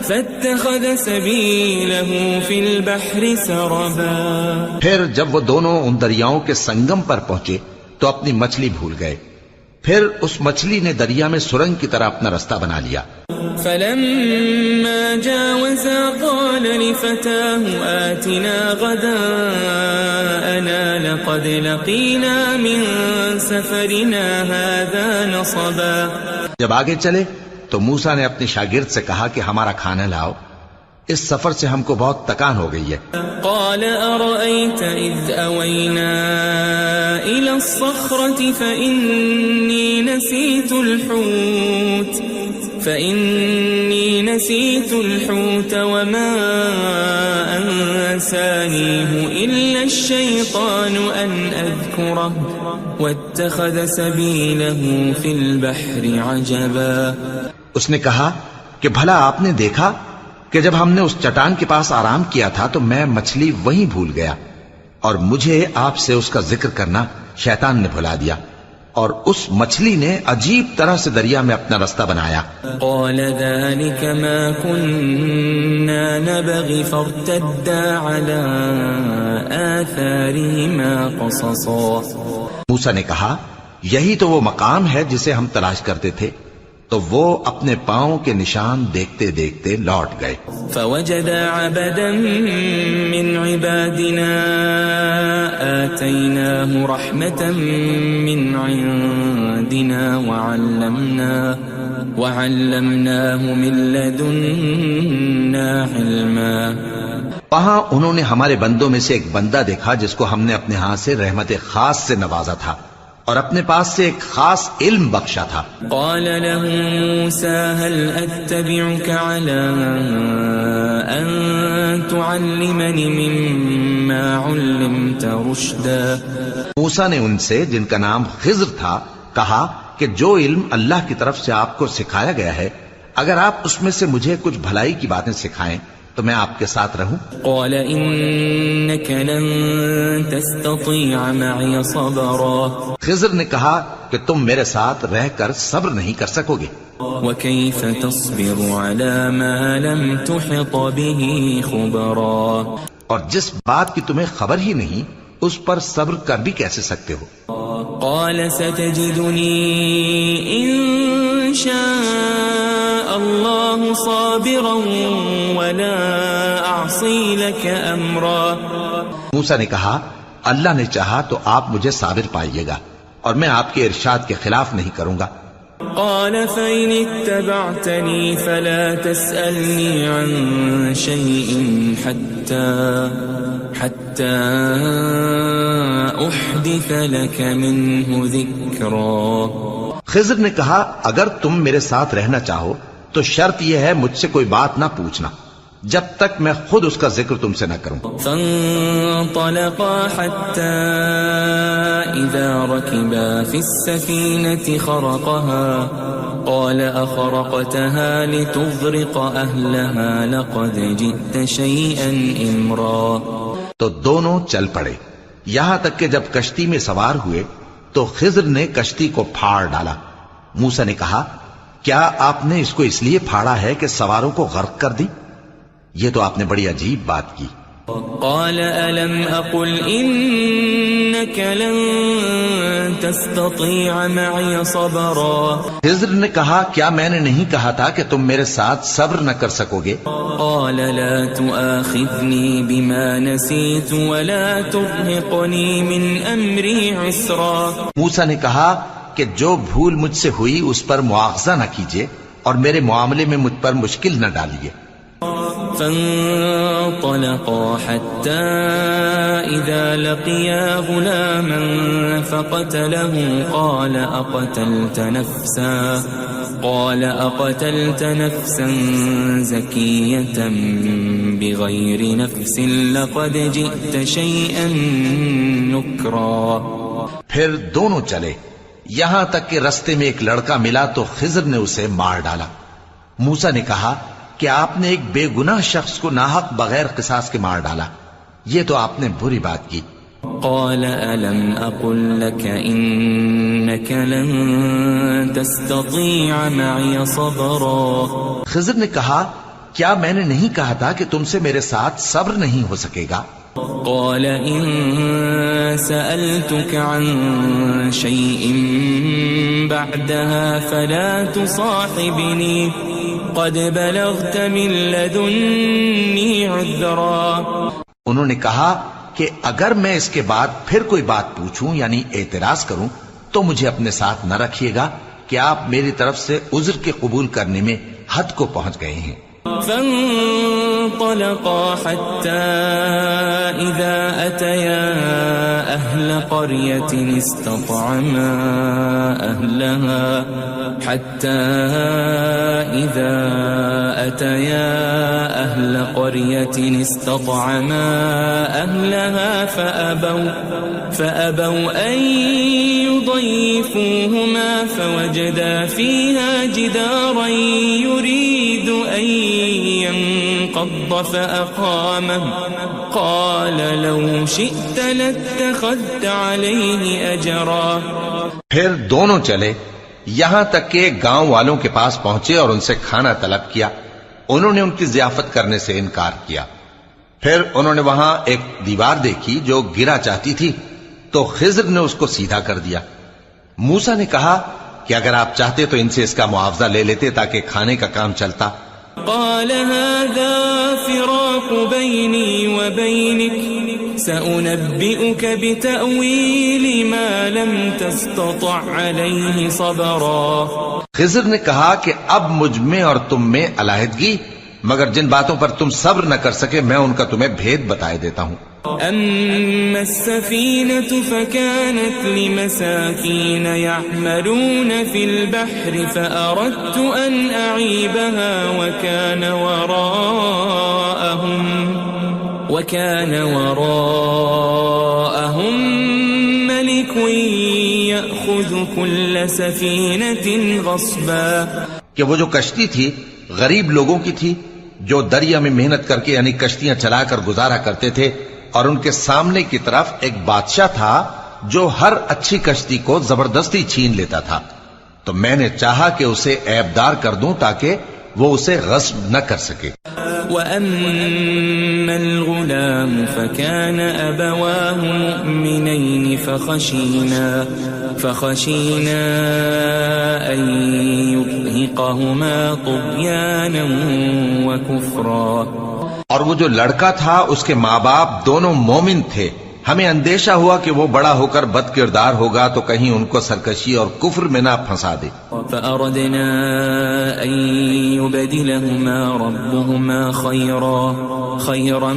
فَاتَّخَذَ سَبِيلَهُ فِي الْبَحْرِ سَرَبًا. پھر جب وہ دونوں ان دریاؤں کے سنگم پر پہنچے تو اپنی مچھلی بھول گئے. پھر اس مچھلی نے دریا میں سرنگ کی طرح اپنا رستہ بنا لیا. فَلَمَّا جَاوَزَا قَالَ لِفَتَاهُ آتِنَا غَدَاءَنَا لَقَدْ لَقِينَا مِن سَفَرِنَا هَذَا نَصَبًا. جب آگے چلے تو موسیٰ نے اپنے شاگرد سے کہا کہ ہمارا کھانا لاؤ اس سفر سے ہم کو بہت تکان ہو گئی ہے. قال أرأيت إذ أوينا إلى الصخرة فإني نسيت الحوت وما أنسانيه إلا الشيطان أن أذكره واتخذ سبيله في البحر عجبا. اس نے کہا کہ بھلا آپ نے دیکھا کہ جب ہم نے اس چٹان کے پاس آرام کیا تھا تو میں مچھلی وہیں بھول گیا، اور مجھے آپ سے اس کا ذکر کرنا شیطان نے بھلا دیا، اور اس مچھلی نے عجیب طرح سے دریا میں اپنا رستہ بنایا۔ قال ذلك ما كنا نبغي فارتدا على آثارهما قصصا۔ موسیٰ نے کہا یہی تو وہ مقام ہے جسے ہم تلاش کرتے تھے، تو وہ اپنے پاؤں کے نشان دیکھتے دیکھتے لوٹ گئے۔ فوجد عبدا من عبادنا آتيناه رحمة من عندنا وعلمناه من لدنا علما۔ وہاں انہوں نے ہمارے بندوں میں سے ایک بندہ دیکھا جس کو ہم نے اپنے ہاں سے رحمت خاص سے نوازا تھا اور اپنے پاس سے ایک خاص علم بخشا تھا۔ قال له موسى هل أتبعك على أن تعلمني مما علمت رشدا۔ موسیٰ نے ان سے جن کا نام خضر تھا کہا کہ جو علم اللہ کی طرف سے آپ کو سکھایا گیا ہے، اگر آپ اس میں سے مجھے کچھ بھلائی کی باتیں سکھائیں تو میں آپ کے ساتھ رہوں۔ قال إنك لن تستطيع معي صبرا۔ خضر نے کہا کہ تم میرے ساتھ رہ کر صبر نہیں کر سکو گے۔ وكيف تصبر على ما لم تحط به خبرا۔ اور جس بات کی تمہیں خبر ہی نہیں اس پر صبر کر بھی کیسے سکتے ہو؟ قال ستجدني إن شاء الله صابرا ولا أعصي لك أمرا۔ موسیٰ نے کہا اللہ نے چاہا تو آپ مجھے صابر پائیے گا اور میں آپ کے ارشاد کے خلاف نہیں کروں گا۔ قال فإن اتبعتني فلا تسألني عن شيء حتى أحدث لك منه ذكرا۔ خضر نے کہا اگر تم میرے ساتھ رہنا چاہو تو شرط یہ ہے مجھ سے کوئی بات نہ پوچھنا جب تک میں خود اس کا ذکر تم سے نہ کروں۔ فانطلقا حتى إذا ركبا في السفينة خرقها قال أخرقتها لتغرق أهلها لقد جئت شيئا إمرا۔ تو دونوں چل پڑے یہاں تک کہ جب کشتی میں سوار ہوئے تو خضر نے کشتی کو پھاڑ ڈالا۔ موسیٰ نے کہا کیا آپ نے اس کو اس لیے پھاڑا ہے کہ سواروں کو غرق کر دی؟ یہ تو آپ نے بڑی عجیب بات کی۔ قال ألم أقل إنك لن تستطيع معي صبرا۔ خضر نے کہا کیا میں نے نہیں کہا تھا کہ تم میرے ساتھ صبر نہ کر سکو گے؟ قال لا تؤاخذني بما نسيت ولا ترهقني من أمري عسرا۔ موسیٰ نے کہا کہ جو بھول مجھ سے ہوئی اس پر مواخذہ نہ کیجیے اور میرے معاملے میں مجھ پر مشکل نہ ڈالیے۔ فانطلقا حتى إذا لقيا غلاما فقتله قال أقتلت نفسا زكية بغير نفس لقد جئت شيئا نكرا۔ پھر دونوں چلے یہاں تک کہ رستے میں ایک لڑکا ملا تو خضر نے اسے مار ڈالا۔ موسیٰ نے کہا کہ آپ نے ایک بے گناہ شخص کو ناحق بغیر قصاص کے مار ڈالا، یہ تو آپ نے بری بات کی۔ قال ألم أقل لك إنك لن تستطيع معي صبرا۔ خضر نے کہا کیا میں نے نہیں کہا تھا کہ تم سے میرے ساتھ صبر نہیں ہو سکے گا؟ قال إن سألتك عن شيء بعدها فلا تصاحبني قد بلغت من لدني عذرا۔ انہوں نے کہا کہ اگر میں اس کے بعد پھر کوئی بات پوچھوں یعنی اعتراض کروں تو مجھے اپنے ساتھ نہ رکھیے گا کہ آپ میری طرف سے عذر کے قبول کرنے میں حد کو پہنچ گئے ہیں۔ فانطلقا حتى إذا أتيا أهل قرية استطعما أهلها فأبوا أن يضيفوهما فوجدا فيها جدارا يريد أن انقض فأقامه قال لو شئت لاتخذت عليه أجرا. پھر دونوں چلے یہاں تک کہ گاؤں والوں کے پاس پہنچے اور ان سے کھانا طلب کیا. انہوں نے ان کی ضیافت کرنے سے انکار کیا. پھر انہوں نے وہاں ایک دیوار دیکھی جو گرا چاہتی تھی تو خضر نے اس کو سیدھا کر دیا. موسیٰ نے کہا کہ اگر آپ چاہتے تو ان سے اس کا معاوضہ لے لیتے تاکہ کھانے کا کام چلتا. قال هذا فراق بيني وبينك سأنبئك بتأويل ما لم تستطع عليه صبرا. خضر نے کہا کہ اب مجھ میں اور تم میں علیحدگی، مگر جن باتوں پر تم صبر نہ کر سکے میں ان کا تمہیں بھید بتائے دیتا ہوں. أما السفينة فكانت لمساكين يعملون في البحر فأردت أن أعيبها وكان وراءهم ملك يأخذ كل سفينة غصبا. کہ وہ جو کشتی تھی غریب لوگوں کی تھی جو دریا میں محنت کر کے یعنی کشتیاں چلا کر گزارا کرتے تھے، اور ان کے سامنے کی طرف ایک بادشاہ تھا جو ہر اچھی کشتی کو زبردستی چھین لیتا تھا. تو میں نے چاہا کہ اسے عیبدار کر دوں تاکہ وہ اسے غصب نہ کر سکے. وَأَمَّا الْغُلَامُ فَكَانَ أَبَوَاهُ مُؤْمِنَيْنِ فَخَشِينَا أَن يُرْهِقَهُمَا طُغْيَانًا وَكُفْرًا. اور وہ جو لڑکا تھا اس کے ماں باپ دونوں مومن تھے، ہمیں اندیشہ ہوا کہ وہ بڑا ہو کر بد کردار ہوگا تو کہیں ان کو سرکشی اور کفر میں نہ پھنسا دے. فأردنا أن يبدلهما ربهما خيرا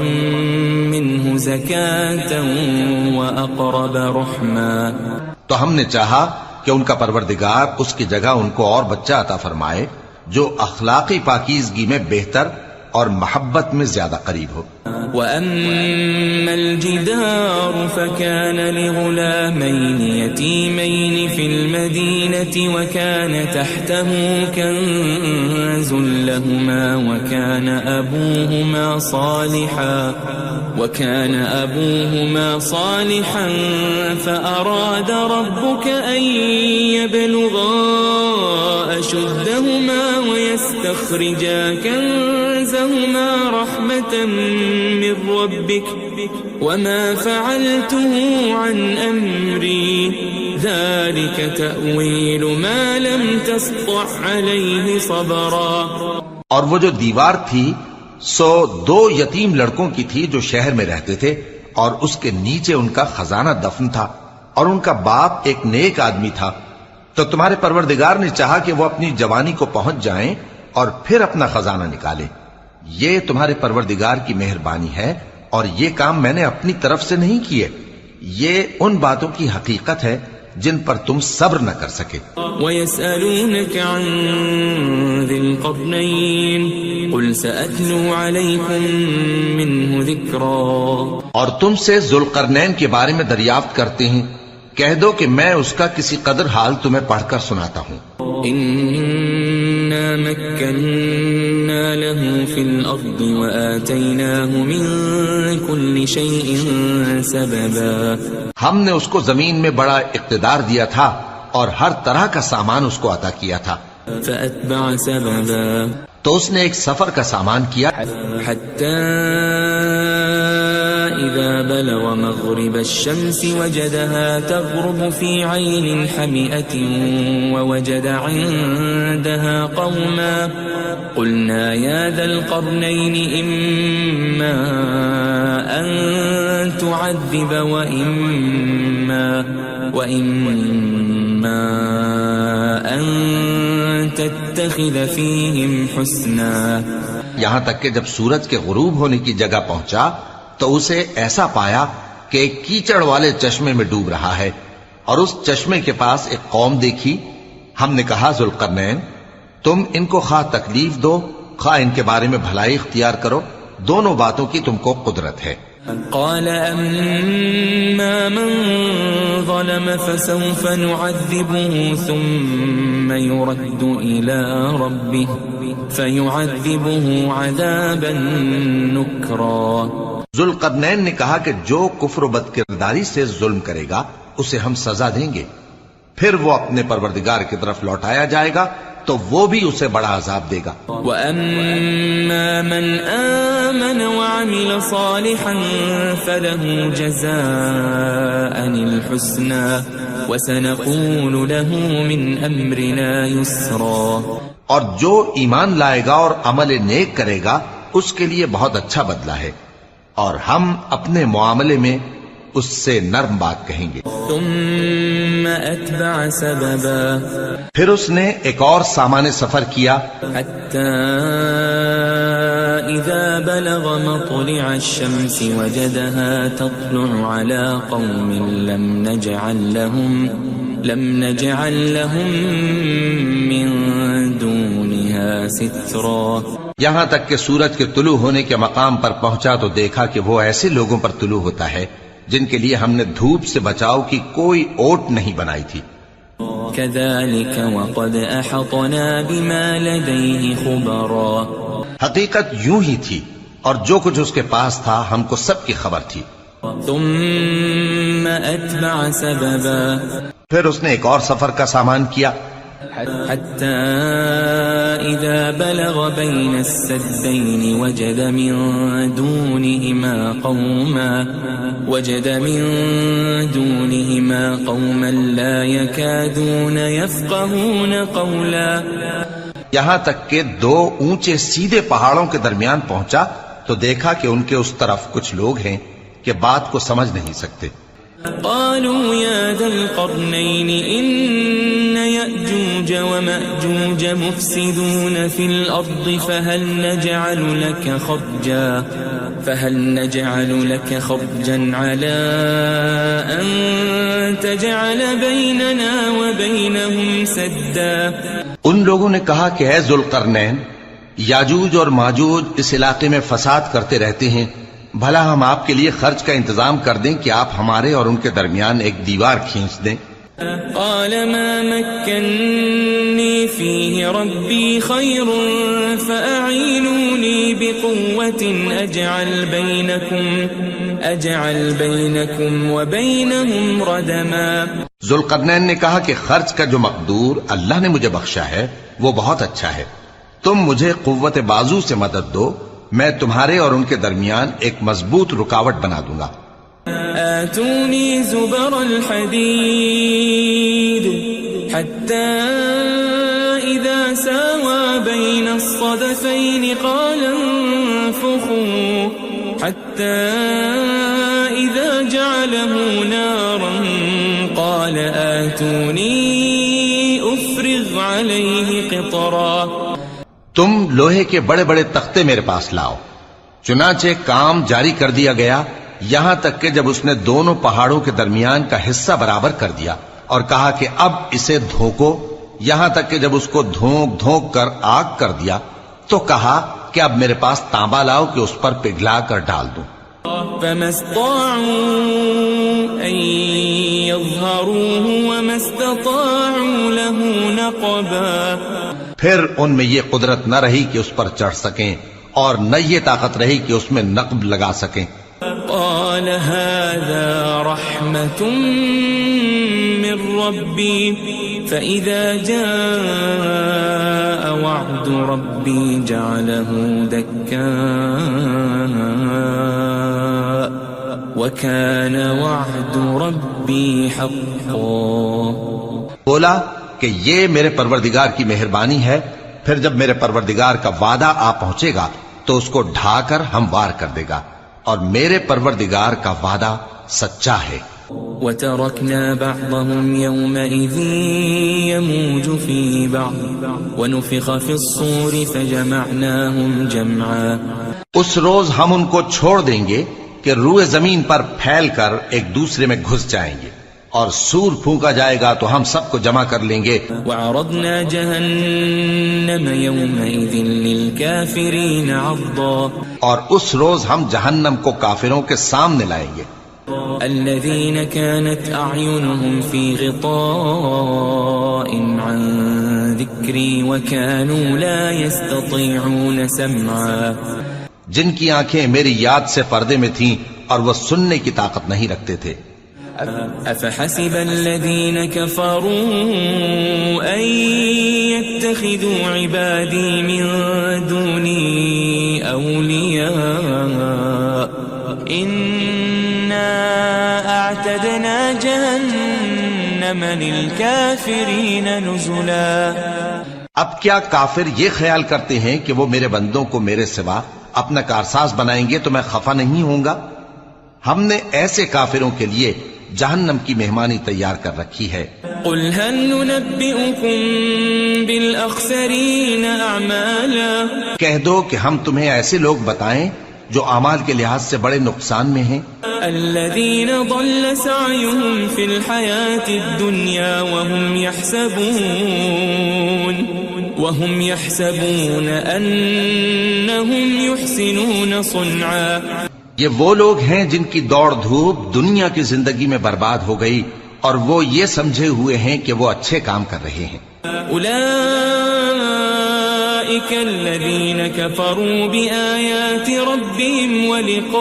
منه زكاة وأقرب رحما. تو ہم نے چاہا کہ ان کا پروردگار اس کی جگہ ان کو اور بچہ عطا فرمائے جو اخلاقی پاکیزگی میں بہتر اور محبت میں زیادہ قریب ہو. وَأَمَّا الْجِدَارُ فَكَانَ لِغُلَامَيْنِ يَتِيمَيْنِ فِي الْمَدِينَةِ وَكَانَ تَحْتَهُ كَنْزٌ لَهُمَا وَكَانَ أَبُوهُمَا صَالِحًا فَأَرَادَ رَبُّكَ أَنْ يَبْلُغَا أَشُدَّهُمَا وَيَسْتَخْرِجَا كَنْزَهُمَا رَحْمَةً من ربك وما فعلته عن أمري ذلك تأويل ما لم تسطع عليه صبرا. اور وہ جو دیوار تھی سو دو یتیم لڑکوں کی تھی جو شہر میں رہتے تھے اور اس کے نیچے ان کا خزانہ دفن تھا اور ان کا باپ ایک نیک آدمی تھا. تو تمہارے پروردگار نے چاہا کہ وہ اپنی جوانی کو پہنچ جائیں اور پھر اپنا خزانہ نکالیں. یہ تمہارے پروردگار کی مہربانی ہے اور یہ کام میں نے اپنی طرف سے نہیں کیے. یہ ان باتوں کی حقیقت ہے جن پر تم صبر نہ کر سکے. وَيَسْأَلُونَكَ عَنْ ذِي الْقَرْنَيْنِ قُلْ سَأَتْلُو عَلَيْكُمْ مِنْهُ ذِكْرًا. اور تم سے ذوالقرنین کے بارے میں دریافت کرتے ہیں، کہہ دو کہ میں اس کا کسی قدر حال تمہیں پڑھ کر سناتا ہوں. إِنَّا مَكَّنَّا لَهُ فِي الْأَرْضِ وَآتَيْنَاهُ مِنْ كُلِّ شَيْءٍ سَبَبًا. ہم نے اس کو زمین میں بڑا اقتدار دیا تھا اور ہر طرح کا سامان اس کو عطا کیا تھا. فَأَتْبَعَ سَبَبًا. تو اس نے ایک سفر کا سامان کیا حَتَّى إِذَا بَلَغَ مَغْرِبَ الشَّمْسِ وَجَدَهَا تَغْرُبُ فِي عَيْنٍ حَمِئَةٍ وَوَجَدَ عِندَهَا قَوْمًا قُلْنَا يَا ذَا الْقَرْنَيْنِ إِمَّا أَن تُعَذِّبَ وَإِمَّا أَن تَتَّخِذَ فِيهِمْ حُسْنًا. یہاں تک کہ جب سورج کے غروب ہونے کی جگہ پہنچا تو اسے ایسا پایا کہ ایک کیچڑ والے چشمے میں ڈوب رہا ہے اور اس چشمے کے پاس ایک قوم دیکھی. ہم نے کہا ذوالقرنین تم ان کو خواہ تکلیف دو خواہ ان کے بارے میں بھلائی اختیار کرو، دونوں باتوں کی تم کو قدرت ہے. قال أما من ظلم فسوف نعذبه ثم يرد إلى ربه فيعذبه عذابا نكرا. ذوالقرنین نے کہا کہ جو کفر و بد کرداری سے ظلم کرے گا اسے ہم سزا دیں گے، پھر وہ اپنے پروردگار کی طرف لوٹایا جائے گا تو وہ بھی اسے بڑا عذاب دے گا. وَأَمَّا مَنْ آمَنَ وَعَمِلَ صَالِحًا فَلَهُ جَزَاءً الْحُسْنَى وَسَنَقُولُ لَهُ مِنْ أَمْرِنَا يُسْرًا. اور جو ایمان لائے گا اور عمل نیک کرے گا اس کے لیے بہت اچھا بدلہ ہے، اور ہم اپنے معاملے میں اس سے نرم بات کہیں گے. ثم اتبع سببا. پھر اس نے ایک اور سامان سفر کیا حتى اذا بلغ مطلع الشمس وجدها تطلع على قوم لم نجعل لهم من دونها سترا. یہاں تک کہ سورج کے طلوع ہونے کے مقام پر پہنچا تو دیکھا کہ وہ ایسے لوگوں پر طلوع ہوتا ہے جن کے لیے ہم نے دھوپ سے بچاؤ کی کوئی اوٹ نہیں بنائی تھی. كذلك وقد احطنا بما لديه خبرا. حقیقت یوں ہی تھی اور جو کچھ اس کے پاس تھا ہم کو سب کی خبر تھی. ثم اتبع سببا. پھر اس نے ایک اور سفر کا سامان کیا حتى إذا بلغ بين السدين وجد من دونهما قوما لا يكادون يفقهون قولا. یہاں تک کہ دو اونچے سیدھے پہاڑوں کے درمیان پہنچا تو دیکھا کہ ان کے اس طرف کچھ لوگ ہیں کہ بات کو سمجھ نہیں سکتے. قالوا يا ذا القرنين إن يأجوج ومأجوج مفسدون في الأرض فهل نجعل لك خرجا على أن تجعل بيننا وبينهم سدا. ان لوگوں نے کہا کہ اے ذوالقرنین، یاجوج اور ماجوج اس علاقے میں فساد کرتے رہتے ہیں، بھلا ہم آپ کے لیے خرچ کا انتظام کر دیں کہ آپ ہمارے اور ان کے درمیان ایک دیوار کھینچ دیں. قال ما مكنني فيه ربي خير فأعينوني بقوة أجعل بينكم وبينهم ردما. ذوالقرنین نے کہا کہ خرچ کا جو مقدور اللہ نے مجھے بخشا ہے وہ بہت اچھا ہے، تم مجھے قوت بازو سے مدد دو، میں تمہارے اور ان کے درمیان ایک مضبوط رکاوٹ بنا دوں گا. آتوني زبر الحديد حتى إذا ساوى بين الصدفين قال انفخوا حتى إذا جعله نارا قال آتوني أفرغ عليه قطرا. تم لوہے کے بڑے بڑے تختے میرے پاس لاؤ. چنانچہ کام جاری کر دیا گیا یہاں تک کہ جب اس نے دونوں پہاڑوں کے درمیان کا حصہ برابر کر دیا اور کہا کہ اب اسے دھوکو، یہاں تک کہ جب اس کو دھونک دھونک کر آگ کر دیا تو کہا کہ اب میرے پاس تانبا لاؤ کہ اس پر پگھلا کر ڈال دوں. فما استطاعوا أن يظهروه وما استطاعوا له نقبا. پھر ان میں یہ قدرت نہ رہی کہ اس پر چڑھ سکیں اور نہ یہ طاقت رہی کہ اس میں نقب لگا سکیں. قال هذا رحمة من ربي فإذا جاء وعد ربي جعله دكا وكان وعد ربي حقا. بولا کہ یہ میرے پروردگار کی مہربانی ہے، پھر جب میرے پروردگار کا وعدہ آ پہنچے گا تو اس کو ڈھا کر ہموار کر دے گا، اور میرے پروردگار کا وعدہ سچا ہے. وَتَرَكْنَا بَعْضَهُمْ يَوْمَئِذٍ يَمُوجُ فِي بَعْضٍ وَنُفِخَ فِي الصُّورِ فَجَمَعْنَاهُمْ جَمْعًا. اس روز ہم ان کو چھوڑ دیں گے کہ روئے زمین پر پھیل کر ایک دوسرے میں گھس جائیں گے، اور سور پھونکا جائے گا تو ہم سب کو جمع کر لیں گے. وعرضنا جهنم يومئذ للكافرين عرضا اور اس روز ہم جہنم کو کافروں کے سامنے لائیں گے. الذين كانت أعينهم في غطاء عن ذكري وكانوا لا يستطيعون سمعا جن کی آنکھیں میری یاد سے پردے میں تھیں اور وہ سننے کی طاقت نہیں رکھتے تھے. أفحسب الذين كفروا أن يتخذوا عبادي من دوني أولياء إنا أعتدنا جهنم للكافرين نزلا. اب کیا کافر یہ خیال کرتے ہیں کہ وہ میرے بندوں کو میرے سوا اپنا کارساز بنائیں گے تو میں خفا نہیں ہوں گا؟ ہم نے ایسے کافروں کے لیے جہنم کی مہمانی تیار کر رکھی ہے. قل هل ننبئكم بالأخسرين أعمالا کہہ دو کہ ہم تمہیں ایسے لوگ بتائیں جو اعمال کے لحاظ سے بڑے نقصان میں ہیں. الذين ضل سعيهم في الحياة الدنيا وهم يحسبون أنهم يحسنون صنعا. یہ وہ لوگ ہیں جن کی دوڑ دھوپ دنیا کی زندگی میں برباد ہو گئی اور وہ یہ سمجھے ہوئے ہیں کہ وہ اچھے کام کر رہے ہیں. أولئك الذين كفروا بآيات ربهم ولقائه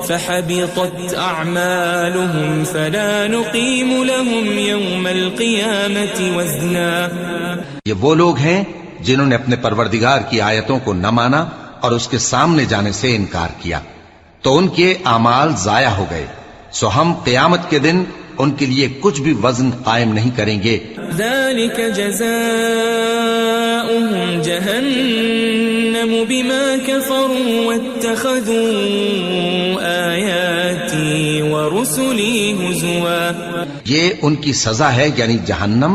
فحبطت أعمالهم فلا نقيم لهم يوم القيامة وزنا. یہ وہ لوگ ہیں جنہوں نے اپنے پروردگار کی آیتوں کو نہ مانا اور اس کے سامنے جانے سے انکار کیا تو ان کے اعمال ضائع ہو گئے، سو ہم قیامت کے دن ان کے لیے کچھ بھی وزن قائم نہیں کریں گے. ذلك جزاؤهم جهنم بما كفروا واتخذوا آياتي ورسلي هزوا. یہ ان کی سزا ہے یعنی جہنم،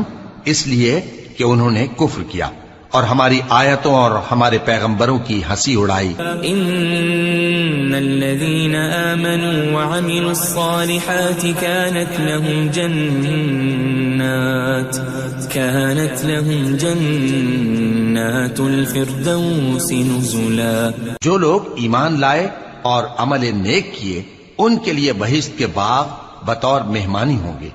اس لیے کہ انہوں نے کفر کیا اور ہماری آیتوں اور ہمارے پیغمبروں کی ہنسی اڑائی. ان الذين آمنوا وعملوا الصالحات كانت لهم جنات الفردوس نزلا. جو لوگ ایمان لائے اور عمل نیک کیے ان کے لیے بہشت کے باغ بطور مہمانی ہوں گے.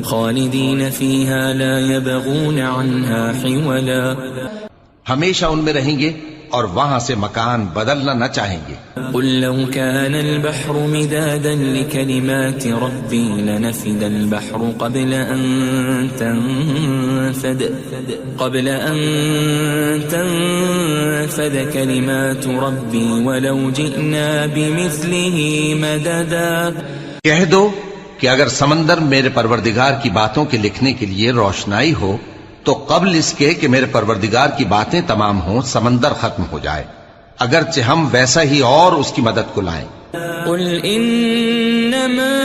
خالدین فیہا لا یبغون عنہا حولا. ہمیشہ ان میں رہیں گے اور وہاں سے مکان بدلنا نہ چاہیں گے. قل لو كان البحر مدادا لكلمات ربي لنفد البحر قبل أن تنفد كلمات ربي ولو جئنا بمثله مددا. کہہ دو کہ اگر سمندر میرے پروردگار کی باتوں کے لکھنے کے لیے روشنائی ہو تو قبل اس کے کہ میرے پروردگار کی باتیں تمام ہوں سمندر ختم ہو جائے، اگرچہ ہم ویسا ہی اور اس کی مدد کو لائیں. قل انما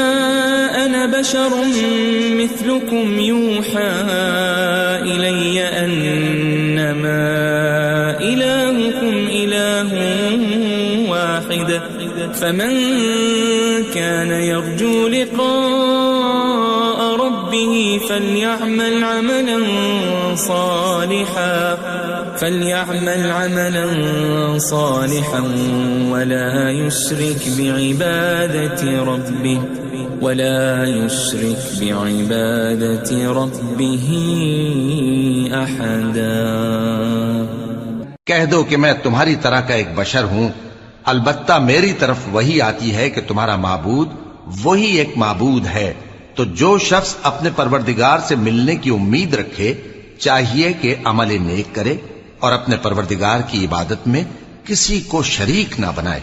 انا بشر مثلكم يوحى الي انما الهكم اله واحد فمن كان يرجو لقاء ربه فليعمل عملا صالحا ولا يشرك بعبادة ربه أحدا. کہہ دو کہ میں تمہاری طرح کا ایک بشر ہوں، البتہ میری طرف وہی آتی ہے کہ تمہارا معبود وہی ایک معبود ہے. تو جو شخص اپنے پروردگار سے ملنے کی امید رکھے چاہیے کہ عمل نیک کرے اور اپنے پروردگار کی عبادت میں کسی کو شریک نہ بنائے.